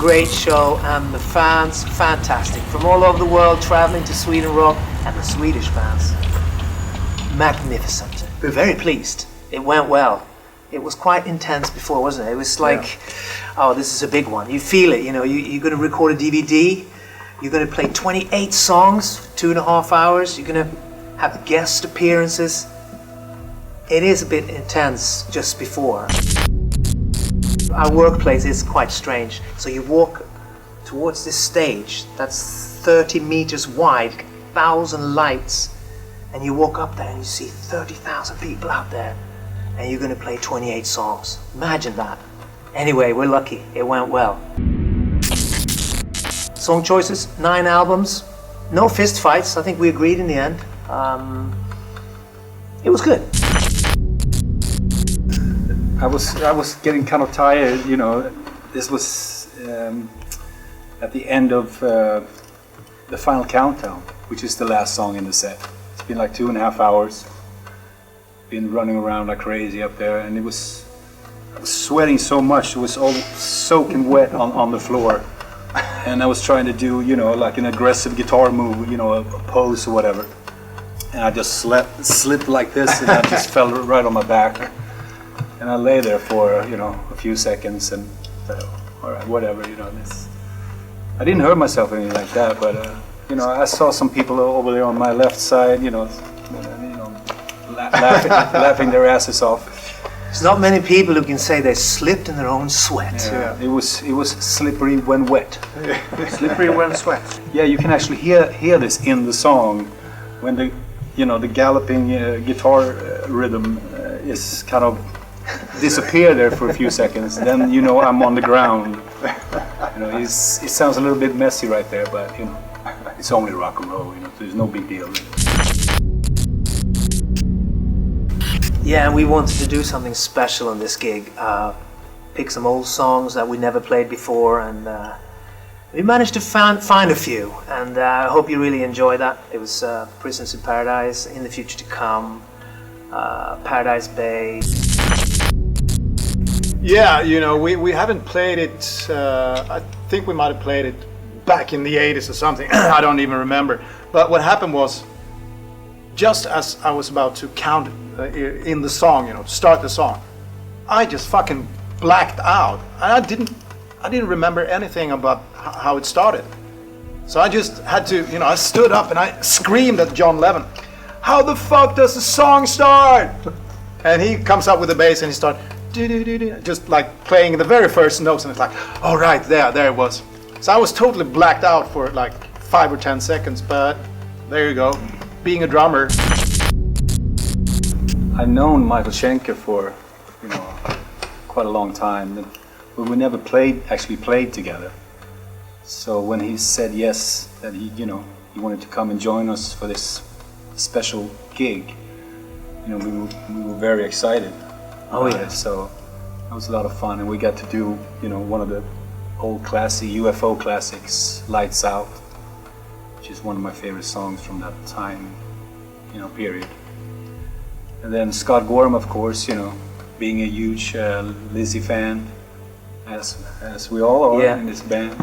great show, and the fans, fantastic. From all over the world, traveling to Sweden Rock, and the Swedish fans, magnificent. We're very pleased. It went well. It was quite intense before, wasn't it? It was like, oh, this is a big one. You feel it, you know, you're going to record a DVD, you're going to play 28 songs for 2.5 hours, you're going to have guest appearances. It is a bit intense just before. Our workplace is quite strange. So you walk towards this stage that's 30 meters wide, 1,000 lights, and you walk up there and you see 30,000 people out there, and you're going to play 28 songs. Imagine that. Anyway, we're lucky. It went well. Song choices, 9 albums. No fist fights. I think we agreed in the end. It was good. I was getting kind of tired, you know. This was at the end of the final countdown, which is the last song in the set. It's been like 2.5 hours. Been running around like crazy up there, and I was sweating so much. It was all soaking wet on the floor, and I was trying to do, you know, like an aggressive guitar move, you know, a pose or whatever. And I just slipped like this, and I just fell right on my back. And I lay there for, you know, a few seconds, and all right, whatever, you know. I didn't hurt myself or anything like that, but you know, I saw some people over there on my left side, you know, laughing their asses off. There's not many people who can say they slipped in their own sweat. Yeah, it was slippery when wet. Slippery when sweat. Yeah, you can actually hear this in the song when the galloping guitar rhythm is kind of disappear there for a few seconds. Then you know I'm on the ground. You know, it sounds a little bit messy right there, but you know, it's only rock and roll. You know, so there's no big deal. Yeah, and we wanted to do something special on this gig. Pick some old songs that we never played before, and we managed to find a few. And I hope you really enjoy that. It was Prisoners in Paradise, In the Future to Come, Paradise Bay. Yeah, you know, we haven't played it. I think we might have played it back in the 80s or something. I don't even remember. But what happened was, just as I was about to count in the song, you know, start the song, I just fucking blacked out. And I didn't remember anything about how it started. So I just had to, you know, I stood up and I screamed at John Levin, "How the fuck does the song start?" And he comes up with the bass and he starts just like playing the very first notes, and it's like, all right, there it was. So I was totally blacked out for like 5 or 10 seconds, but there you go, being a drummer. I've known Michael Schenker for, you know, quite a long time, but we never actually played together. So when he said yes, that he wanted to come and join us for this special gig, you know, we were very excited. Oh yeah. So it was a lot of fun, and we got to do, you know, one of the old classic UFO classics, Lights Out, which is one of my favorite songs from that time, you know, period. And then Scott Gorham, of course, you know, being a huge Lizzy fan, as we all are in this band.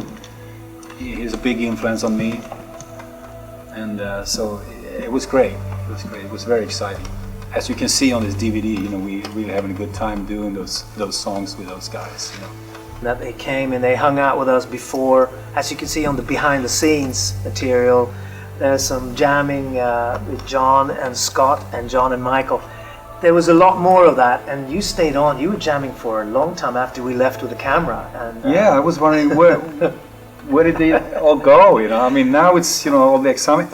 He's a big influence on me, and so it was great. It was great. It was very exciting. As you can see on this DVD, you know, we really having a good time doing those songs with those guys. You know. That they came and they hung out with us before. As you can see on the behind the scenes material, there's some jamming with John and Scott and John and Michael. There was a lot more of that, and you stayed on. You were jamming for a long time after we left with the camera. And yeah, I was wondering where did they all go? You know, I mean, now it's, you know, all the excitement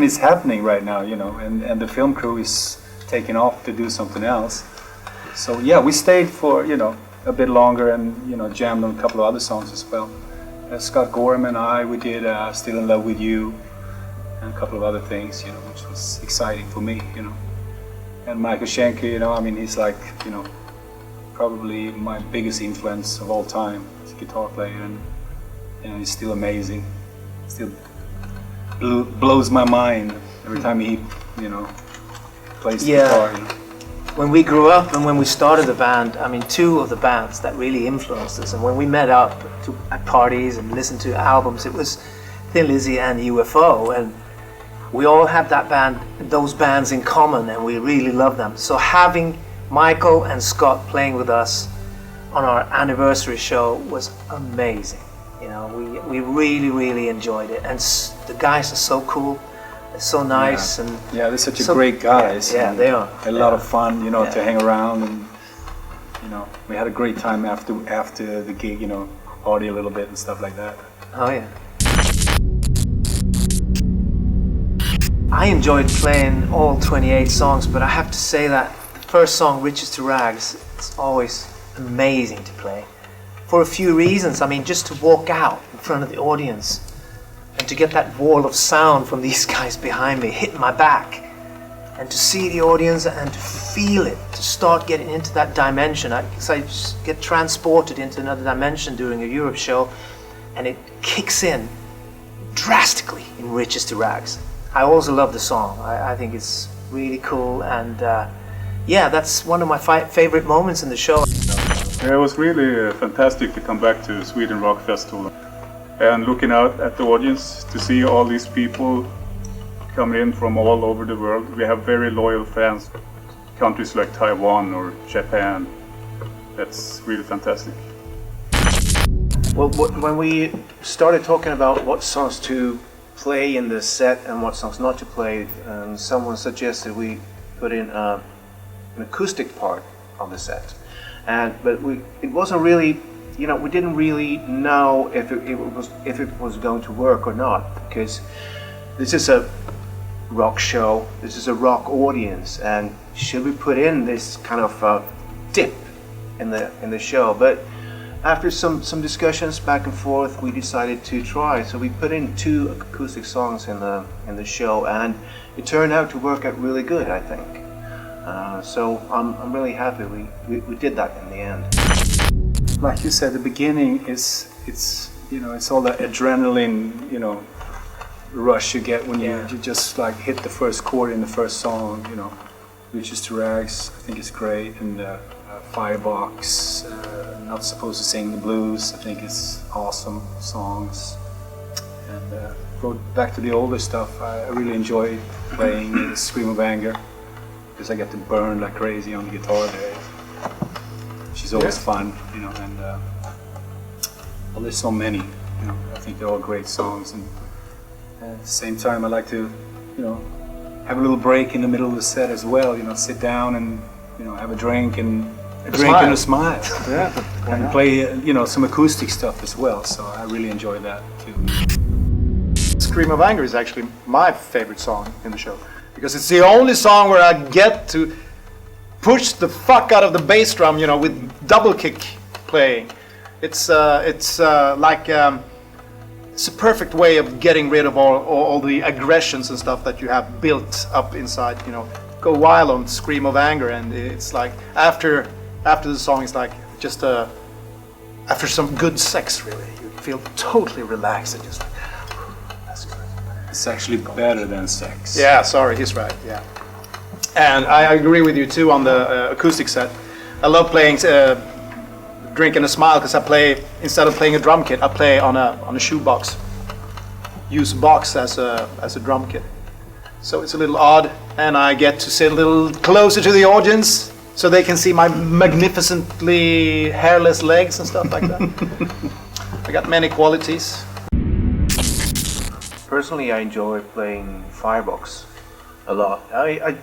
is happening right now, you know, and the film crew is taking off to do something else. So yeah, we stayed for, you know, a bit longer, and, you know, jammed on a couple of other songs as well. Scott Gorham and we did Still in Love with You, and a couple of other things, you know, which was exciting for me, you know. And Michael Schenker, you know, I mean, he's like, you know, probably my biggest influence of all time as a guitar player, and you know, he's still amazing. Still blows my mind every time he, you know, plays the guitar. You know. when we grew up and when we started the band, I mean, two of the bands that really influenced us, and when we met up at parties and listened to albums, it was Thin Lizzy and UFO, and we all had those bands in common, and we really loved them. So having Michael and Scott playing with us on our anniversary show was amazing. You know, we really, really enjoyed it, and the guys are so cool. They're so nice, and yeah, they're such a great guys. Yeah, they are. A lot of fun, you know, to hang around, and you know, we had a great time after the gig, you know, party a little bit and stuff like that. Oh yeah. I enjoyed playing all 28 songs, but I have to say that the first song, Riches to Rags, it's always amazing to play. For a few reasons. I mean, just to walk out in front of the audience and to get that wall of sound from these guys behind me hitting my back, and to see the audience and to feel it, to start getting into that dimension. I just get transported into another dimension during a Europe show, and it kicks in drastically in Riches to Rags. I also love the song. I think it's really cool, and yeah, that's one of my favorite moments in the show. Yeah, it was really fantastic to come back to Sweden Rock Festival and looking out at the audience to see all these people come in from all over the world. We have very loyal fans, countries like Taiwan or Japan. That's really fantastic. Well, when we started talking about what songs to play in the set and what songs not to play, someone suggested we put in an acoustic part of the set. But it wasn't really, you know, we didn't really know if it was going to work or not, because this is a rock show, this is a rock audience, and should we put in this kind of dip in the show? But after some discussions back and forth, we decided to try. So we put in 2 acoustic songs in the show, and it turned out to work out really good, I think. So I'm really happy we did that in the end. Like you said, the beginning it's you know, it's all that adrenaline, you know, rush you get when you just like hit the first chord in the first song, you know. Riches to Rags, I think it's great, and Firebox, Not Supposed to Sing the Blues, I think it's awesome songs. And go back to the older stuff, I really enjoy playing Scream of Anger, because I get to burn like crazy on the guitar there. She's always fun, you know, and well, there's so many, you know, I think they're all great songs, and at the same time I like to, you know, have a little break in the middle of the set as well, you know, sit down and, you know, have a drink and a smile. Yeah. And play, you know, some acoustic stuff as well, so I really enjoy that too. Scream of Anger is actually my favorite song in the show, because it's the only song where I get to push the fuck out of the bass drum, you know, with double kick playing. It's like it's a perfect way of getting rid of all the aggressions and stuff that you have built up inside, you know. Go wild on Scream of Anger, and it's like after the song, it's like just after some good sex, really. You feel totally relaxed and just like, that's good. It's actually better than sex. Yeah, sorry, he's right, yeah. And I agree with you too on the acoustic set. I love playing Drink and a Smile, because I play, instead of playing a drum kit, I play on a shoebox. Use a box as a drum kit. So it's a little odd, and I get to sit a little closer to the audience so they can see my magnificently hairless legs and stuff like that. I got many qualities. Personally, I enjoy playing Firebox a lot. I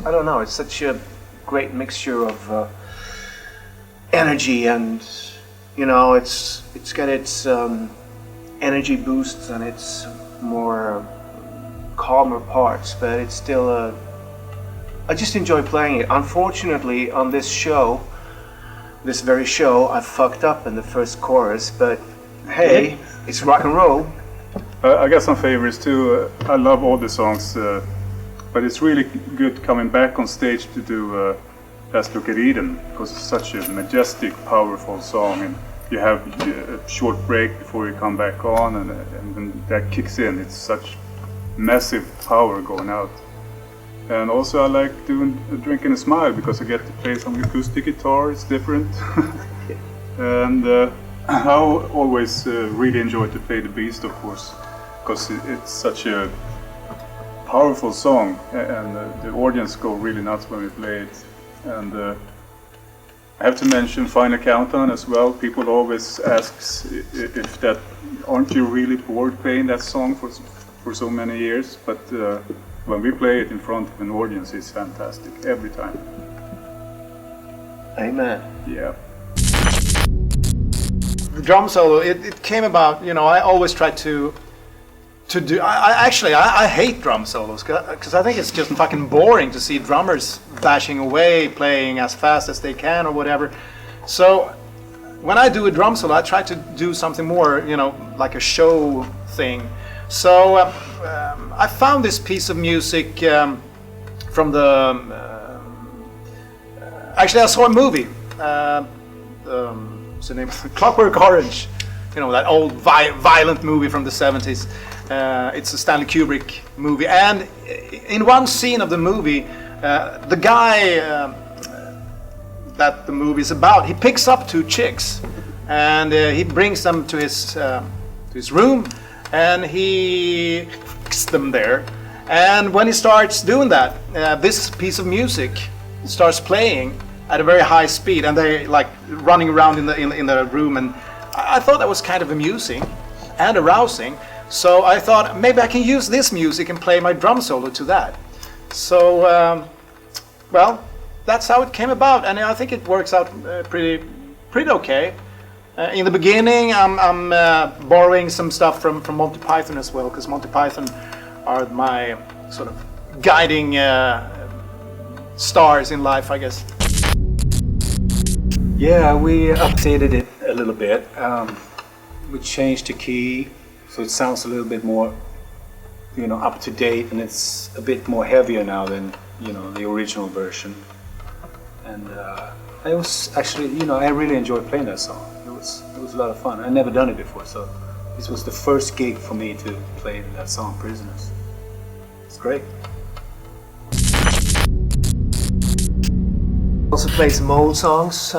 don't know, it's such a great mixture of energy, and you know, it's got its energy boosts and its more calmer parts, but it's still I just enjoy playing it. Unfortunately, on this very show, I fucked up in the first chorus, but hey, it's rock and roll. I got some favorites too. I love all the songs, but it's really good coming back on stage to do Last Look at Eden, because it's such a majestic, powerful song, and you have a short break before you come back on, and then that kicks in. It's such massive power going out. And also I like drinking a smile because I get to play some acoustic guitar. It's different. And I always really enjoy to play the Beast, of course, because it's such a powerful song, and the audience go really nuts when we play it. And I have to mention Final Countdown as well. People always ask if that, aren't you really bored playing that song for so many years? But when we play it in front of an audience, it's fantastic every time. Amen. Yeah. The drum solo, it came about, you know, I always try to do, I hate drum solos because I think it's just fucking boring to see drummers bashing away, playing as fast as they can or whatever. So when I do a drum solo, I try to do something more, you know, like a show thing. So I found this piece of music from the, actually I saw a movie, what's the name? Clockwork Orange, you know, that old violent movie from the 70s. It's a Stanley Kubrick movie, and in one scene of the movie, the guy that the movie is about, he picks up two chicks, and he brings them to his room, and he fixes them there. And when he starts doing that, this piece of music starts playing at a very high speed, and they're like running around in the room, and I thought that was kind of amusing and arousing. So I thought maybe I can use this music and play my drum solo to that. So well, that's how it came about, and I think it works out pretty okay. In the beginning, I'm borrowing some stuff from Monty Python as well, because Monty Python are my sort of guiding stars in life, I guess. Yeah, we updated it a little bit. We changed the key, so it sounds a little bit more, you know, up to date, and it's a bit more heavier now than, you know, the original version. And I was actually, you know, I really enjoyed playing that song. It was a lot of fun. I'd never done it before, so this was the first gig for me to play that song, Prisoners. It's great. Also played some old songs.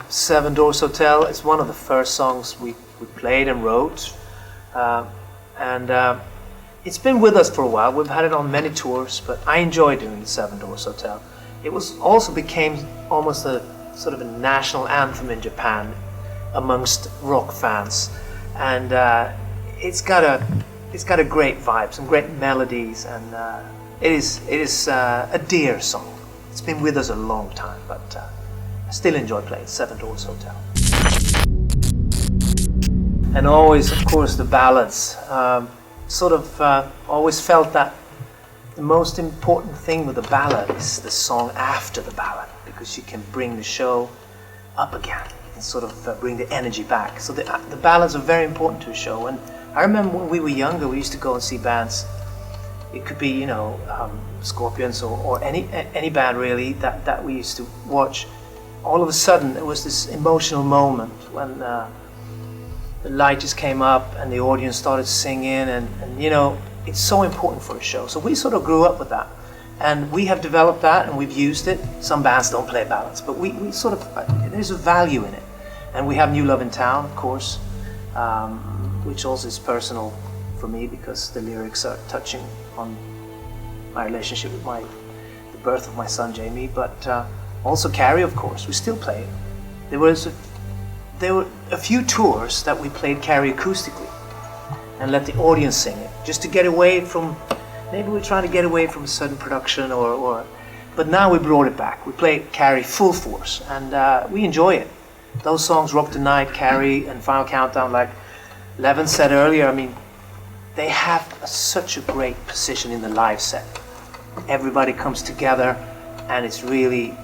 Seven Doors Hotel is one of the first songs we played and wrote. It's been with us for a while. We've had it on many tours, but I enjoy doing the Seven Doors Hotel. It was also became almost a sort of a national anthem in Japan amongst rock fans, and it's got a great vibe, some great melodies, and it is a dear song. It's been with us a long time, but I still enjoy playing Seven Doors Hotel. And always, of course, the ballads. Always felt that the most important thing with the ballad is the song after the ballad, because you can bring the show up again and sort of bring the energy back. So the ballads are very important to a show. And I remember when we were younger, we used to go and see bands. It could be, you know, Scorpions or any band really that we used to watch. All of a sudden, there was this emotional moment when the light just came up and the audience started singing, and you know, it's so important for a show. So we sort of grew up with that, and we have developed that, and we've used it. Some bands don't play ballads, but we sort of, there's a value in it. And we have New Love in Town, of course, which also is personal for me because the lyrics are touching on my relationship with the birth of my son Jamie. But also Carrie, of course, we still play it. There were a few tours that we played Carrie acoustically and let the audience sing it, just to get away from, maybe we're trying to get away from a sudden production but now we brought it back. We play Carrie full force, and we enjoy it. Those songs, Rock the Night, Carrie, and Final Countdown, like Levin said earlier, I mean, they have such a great position in the live set. Everybody comes together, and it's really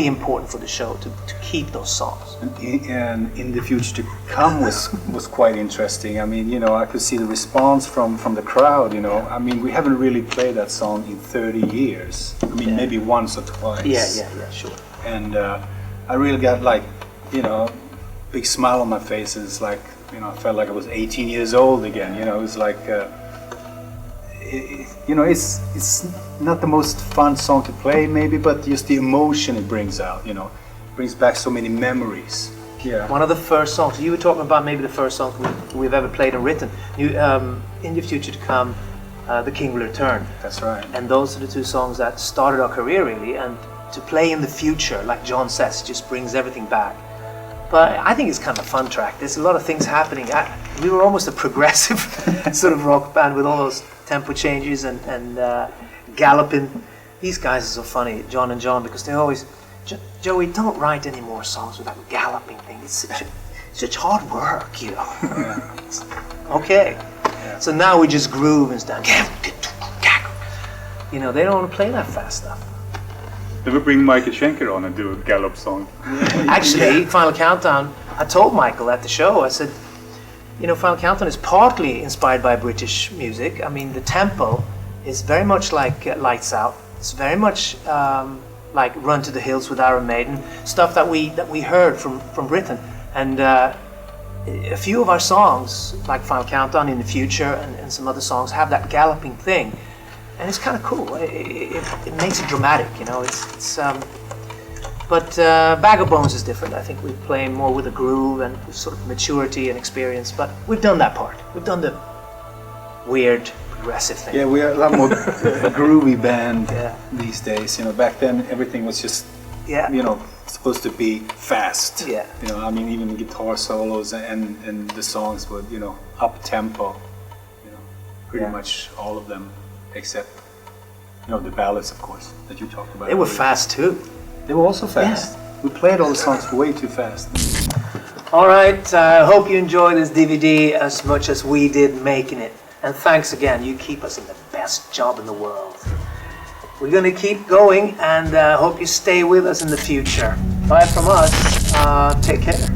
important for the show to keep those songs. And in the future to come was quite interesting. I mean, you know, I could see the response from the crowd, you know. I mean, we haven't really played that song in 30 years. I mean, maybe once or twice. Yeah, sure. And I really got, like, you know, big smile on my face. It's like, you know, I felt like I was 18 years old again. You know, it was like, you know, it's not the most fun song to play maybe, but just the emotion it brings out, you know, brings back so many memories. Yeah. One of the first songs, you were talking about maybe the first song we've ever played and written, In the Future to Come, The King Will Return. That's right. And those are the two songs that started our career really, and to play in the future, like John says, just brings everything back. But I think it's kind of a fun track. There's a lot of things happening. We were almost a progressive sort of rock band with all those tempo changes and galloping. These guys are so funny, John and John, because they always, Joey, don't write any more songs with that galloping thing. It's such hard work, you know. Okay. Yeah. So now we just groove and stuff. You know, they don't want to play that fast stuff. They would bring Michael Schenker on and do a gallop song. Actually, Final Countdown, I told Michael at the show, I said, you know, Final Countdown is partly inspired by British music. I mean, the tempo is very much like Lights Out. It's very much like Run to the Hills with Iron Maiden, stuff that we heard from Britain. And a few of our songs, like Final Countdown, In the Future, and some other songs, have that galloping thing. And it's kind of cool. It makes it dramatic, you know. But Bag of Bones is different. I think we play more with a groove and sort of maturity and experience. But we've done that part. We've done the weird progressive thing. Yeah, we are a lot more groovy band Yeah. these days. You know, back then everything was just, Yeah. you know, supposed to be fast. Yeah. You know, I mean, even the guitar solos and the songs were, you know, up tempo. You know, pretty Yeah. much all of them, except, you know, the ballads, of course, that you talked about. They were earlier. fast too. They were also fast. We played all the songs way too fast. All right. I hope you enjoy this DVD as much as we did making it. And thanks again. You keep us in the best job in the world. We're going to keep going and hope you stay with us in the future. Bye from us. Take care.